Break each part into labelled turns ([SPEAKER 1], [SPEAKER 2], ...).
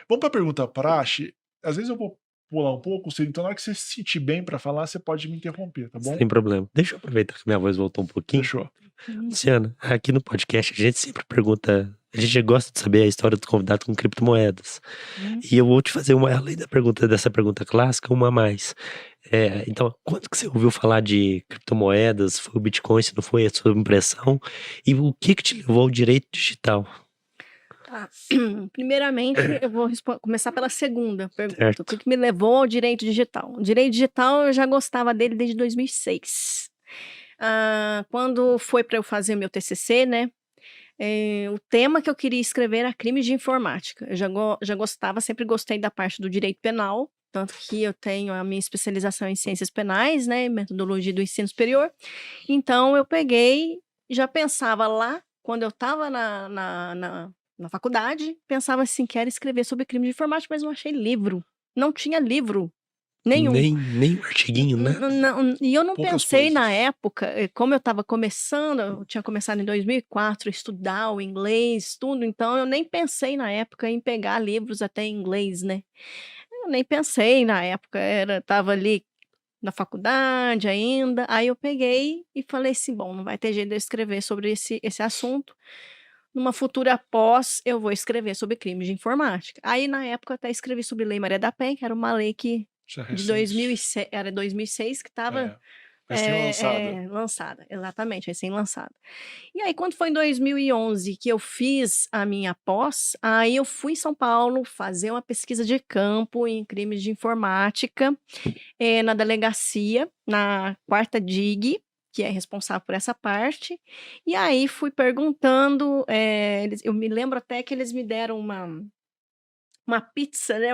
[SPEAKER 1] Vamos pra pergunta praxe. Às vezes eu vou pular um pouco, Ciro, então na hora que você se sentir bem pra falar, você pode me interromper, tá bom?
[SPEAKER 2] Sem problema. Deixa eu aproveitar que minha voz voltou um pouquinho.
[SPEAKER 1] Fechou.
[SPEAKER 2] Luciana, aqui no podcast a gente sempre pergunta, a gente gosta de saber a história do convidado com criptomoedas. E eu vou te fazer uma, além da pergunta, dessa pergunta clássica, uma a mais. Então, quando que você ouviu falar de criptomoedas? Foi o Bitcoin, se não foi a sua impressão? E o que te levou ao direito digital?
[SPEAKER 3] Tá. Primeiramente, eu vou começar pela segunda pergunta.
[SPEAKER 2] Certo.
[SPEAKER 3] O que me levou ao direito digital? O direito digital, eu já gostava dele desde 2006. Quando foi para eu fazer meu TCC, né? O tema que eu queria escrever era crimes de informática. Eu já gostava, sempre gostei da parte do direito penal, tanto que eu tenho a minha especialização em ciências penais, né? Metodologia do ensino superior. Então, eu peguei, já pensava lá, quando eu estava na faculdade, pensava assim, quero escrever sobre crime de informática, mas não achei livro. Não tinha livro nenhum.
[SPEAKER 2] Nem um artiguinho, né?
[SPEAKER 3] E eu não
[SPEAKER 1] Poucas
[SPEAKER 3] pensei na
[SPEAKER 1] coisas.
[SPEAKER 3] época, como eu estava começando, eu tinha começado em 2004 a estudar o inglês, tudo, então eu nem pensei na época em pegar livros até em inglês, né? Eu nem pensei na época, estava ali na faculdade ainda, aí eu peguei e falei assim, bom, não vai ter jeito de eu escrever sobre esse assunto. Numa futura pós, eu vou escrever sobre crimes de informática. Aí, na época, eu até escrevi sobre Lei Maria da Penha, que era uma lei que
[SPEAKER 1] Já
[SPEAKER 3] de
[SPEAKER 1] recente.
[SPEAKER 3] 2006, era 2006 que estava
[SPEAKER 1] Recém-lançada.
[SPEAKER 3] lançada, exatamente, recém-lançada. E aí, quando foi em 2011 que eu fiz a minha pós, aí eu fui em São Paulo fazer uma pesquisa de campo em crimes de informática, na delegacia, na 4ª DIG, que é responsável por essa parte. E aí fui perguntando, eu me lembro até que eles me deram uma pizza, né,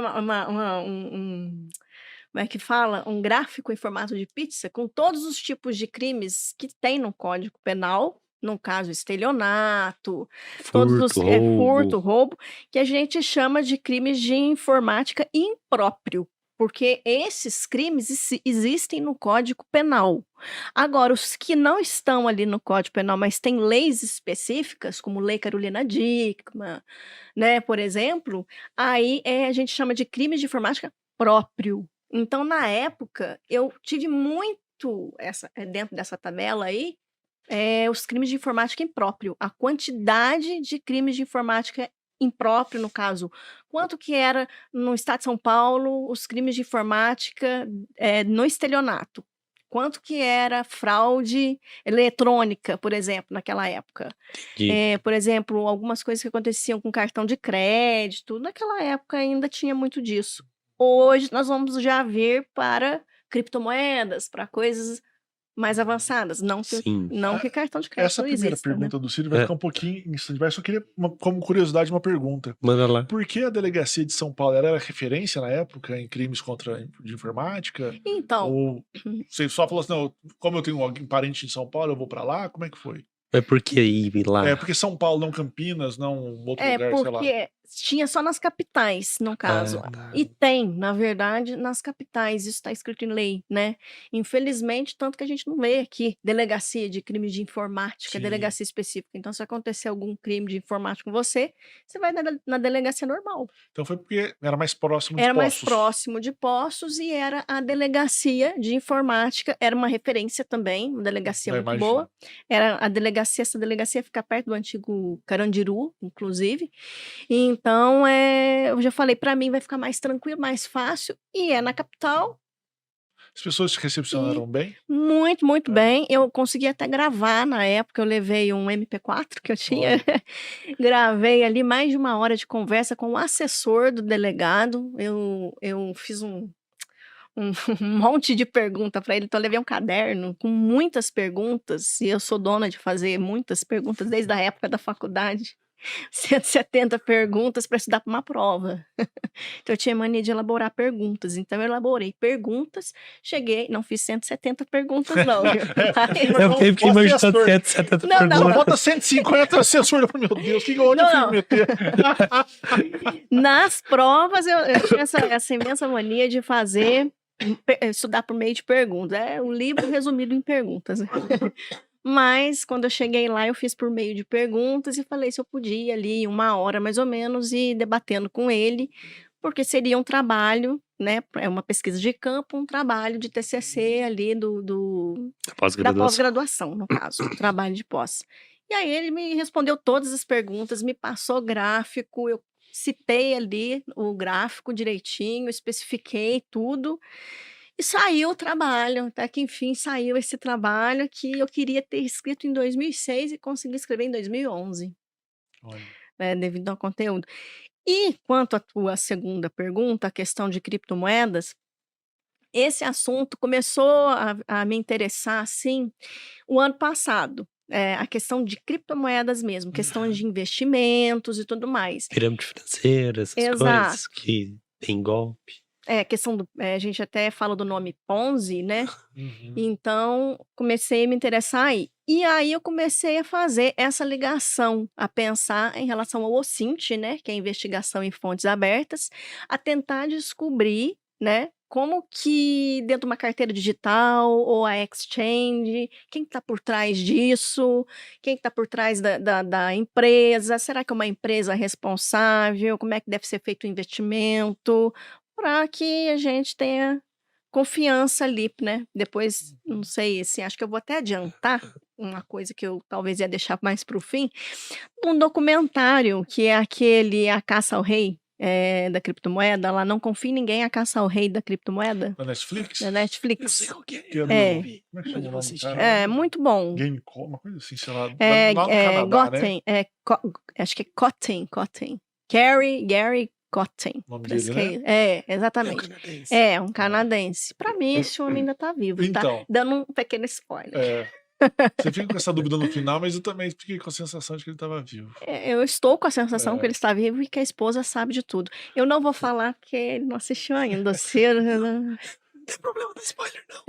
[SPEAKER 3] como é que fala? Um gráfico em formato de pizza com todos os tipos de crimes que tem no Código Penal, no caso estelionato, todos os furto, roubo, que a gente chama de crimes de informática impróprio, porque esses crimes existem no Código Penal. Agora, os que não estão ali no Código Penal, mas têm leis específicas, como Lei Carolina Dickmann, né, por exemplo, aí a gente chama de crimes de informática próprio. Então, na época, eu tive muito dentro dessa tabela aí, os crimes de informática impróprio, a quantidade de crimes de informática impróprio, no caso, quanto que era no estado de São Paulo os crimes de informática no estelionato, quanto que era fraude eletrônica, por exemplo, naquela época. Por exemplo, algumas coisas que aconteciam com cartão de crédito, naquela época ainda tinha muito disso. Hoje nós vamos já ver para criptomoedas, para coisas mais avançadas, não que cartão de crédito
[SPEAKER 1] Essa
[SPEAKER 3] não
[SPEAKER 1] primeira
[SPEAKER 3] exista, né.
[SPEAKER 1] pergunta do Ciro vai ficar um pouquinho em stand-by, só queria como curiosidade uma pergunta.
[SPEAKER 2] Manda lá.
[SPEAKER 1] Por que a delegacia de São Paulo era referência na época em crimes de informática?
[SPEAKER 3] Então
[SPEAKER 1] Ou você só falou assim: "Não, como eu tenho alguém parente em São Paulo, eu vou pra lá", como é que foi?
[SPEAKER 2] Por que ir lá?
[SPEAKER 1] Porque São Paulo, não Campinas, não outro lugar, sei lá.
[SPEAKER 3] Porque tinha só nas capitais, no caso.
[SPEAKER 2] Tá.
[SPEAKER 3] E tem, na verdade, nas capitais, isso está escrito em lei, né. Infelizmente, tanto que a gente não lê aqui delegacia de crimes de informática,
[SPEAKER 1] Sim.
[SPEAKER 3] delegacia específica. Então, se acontecer algum crime de informática com você vai na delegacia normal.
[SPEAKER 1] Então foi porque era mais próximo de
[SPEAKER 3] Era mais
[SPEAKER 1] Poços.
[SPEAKER 3] próximo de Poços e era a delegacia de informática, era uma referência também, uma delegacia muito boa. Era essa delegacia fica perto do antigo Carandiru, inclusive. Então, eu já falei, para mim vai ficar mais tranquilo, mais fácil, e é na capital.
[SPEAKER 1] As pessoas te recepcionaram bem?
[SPEAKER 3] Muito, muito bem. Eu consegui até gravar na época, eu levei um MP4 que eu tinha, gravei ali mais de 1 hora de conversa com o assessor do delegado. Eu fiz um monte de pergunta para ele, então eu levei um caderno com muitas perguntas, e eu sou dona de fazer muitas perguntas desde a época da faculdade. 170 perguntas para estudar para uma prova. Então eu tinha mania de elaborar perguntas, então eu elaborei perguntas, cheguei, não fiz 170 perguntas não, viu.
[SPEAKER 2] Eu fiquei imaginando 170 perguntas.
[SPEAKER 1] Só falta 150, o assessor falou: "Meu Deus, onde eu fui me meter?"
[SPEAKER 3] Nas provas eu tinha essa imensa mania de estudar por meio de perguntas, um livro resumido em perguntas. Mas quando eu cheguei lá, eu fiz por meio de perguntas e falei se eu podia ali 1 hora mais ou menos ir debatendo com ele, porque seria um trabalho, né, é uma pesquisa de campo, um trabalho de TCC ali da
[SPEAKER 2] Pós-graduação.
[SPEAKER 3] pós-graduação, no caso, um trabalho de pós. E aí ele me respondeu todas as perguntas, me passou gráfico, eu citei ali o gráfico direitinho, especifiquei tudo e saiu o trabalho, até que enfim saiu esse trabalho que eu queria ter escrito em 2006 e consegui escrever em 2011,
[SPEAKER 1] Olha.
[SPEAKER 3] né, devido ao conteúdo. E quanto à tua segunda pergunta, a questão de criptomoedas, esse assunto começou a me interessar, assim, o ano passado. A questão de criptomoedas mesmo, questão de investimentos e tudo mais.
[SPEAKER 2] Pirâmide financeira, essas
[SPEAKER 3] Exato.
[SPEAKER 2] coisas que tem golpe.
[SPEAKER 3] Questão a gente até fala do nome Ponzi, né?
[SPEAKER 1] Uhum.
[SPEAKER 3] Então, comecei a me interessar aí. E aí eu comecei a fazer essa ligação, a pensar em relação ao OSINT, né, que é a investigação em fontes abertas, a tentar descobrir, né, como que dentro de uma carteira digital ou a exchange, quem está por trás disso, quem está por trás da empresa, será que é uma empresa responsável, como é que deve ser feito o investimento, para que a gente tenha confiança ali, né? Depois, não sei, assim, acho que eu vou até adiantar uma coisa que eu talvez ia deixar mais para o fim, um documentário que é aquele A Caça ao Rei da criptomoeda, lá Não Confie em Ninguém, A Caça ao Rei da criptomoeda,
[SPEAKER 1] Da Netflix?
[SPEAKER 3] da
[SPEAKER 2] Eu
[SPEAKER 3] Netflix.
[SPEAKER 2] sei qual que é.
[SPEAKER 1] Que é
[SPEAKER 2] eu
[SPEAKER 1] do-
[SPEAKER 2] não
[SPEAKER 3] É.
[SPEAKER 2] vi,
[SPEAKER 1] Como é que
[SPEAKER 2] mas
[SPEAKER 1] chama
[SPEAKER 2] eu
[SPEAKER 1] o
[SPEAKER 2] vou
[SPEAKER 1] nome do
[SPEAKER 2] assistir.
[SPEAKER 1] cara?
[SPEAKER 3] É muito bom.
[SPEAKER 1] Gamecom, uma coisa assim, sei lá.
[SPEAKER 3] É,
[SPEAKER 1] Lá no Canadá, né?
[SPEAKER 3] Gotten, acho que é Cotten. Gary Cotten.
[SPEAKER 1] O nome
[SPEAKER 3] Parece
[SPEAKER 1] dele,
[SPEAKER 3] que
[SPEAKER 1] né?
[SPEAKER 3] é, exatamente.
[SPEAKER 2] Canadense.
[SPEAKER 3] É, um canadense. Para mim, esse homem ainda tá vivo, tá?
[SPEAKER 1] Então.
[SPEAKER 3] Dando um pequeno spoiler.
[SPEAKER 1] Você fica com essa dúvida no final, mas eu também fiquei com a sensação de que ele estava vivo.
[SPEAKER 3] Eu estou com a sensação que
[SPEAKER 1] É.
[SPEAKER 3] ele está vivo e que a esposa sabe de tudo. Eu não vou falar que ele não assistiu ainda.
[SPEAKER 2] Não tem problema do spoiler, não.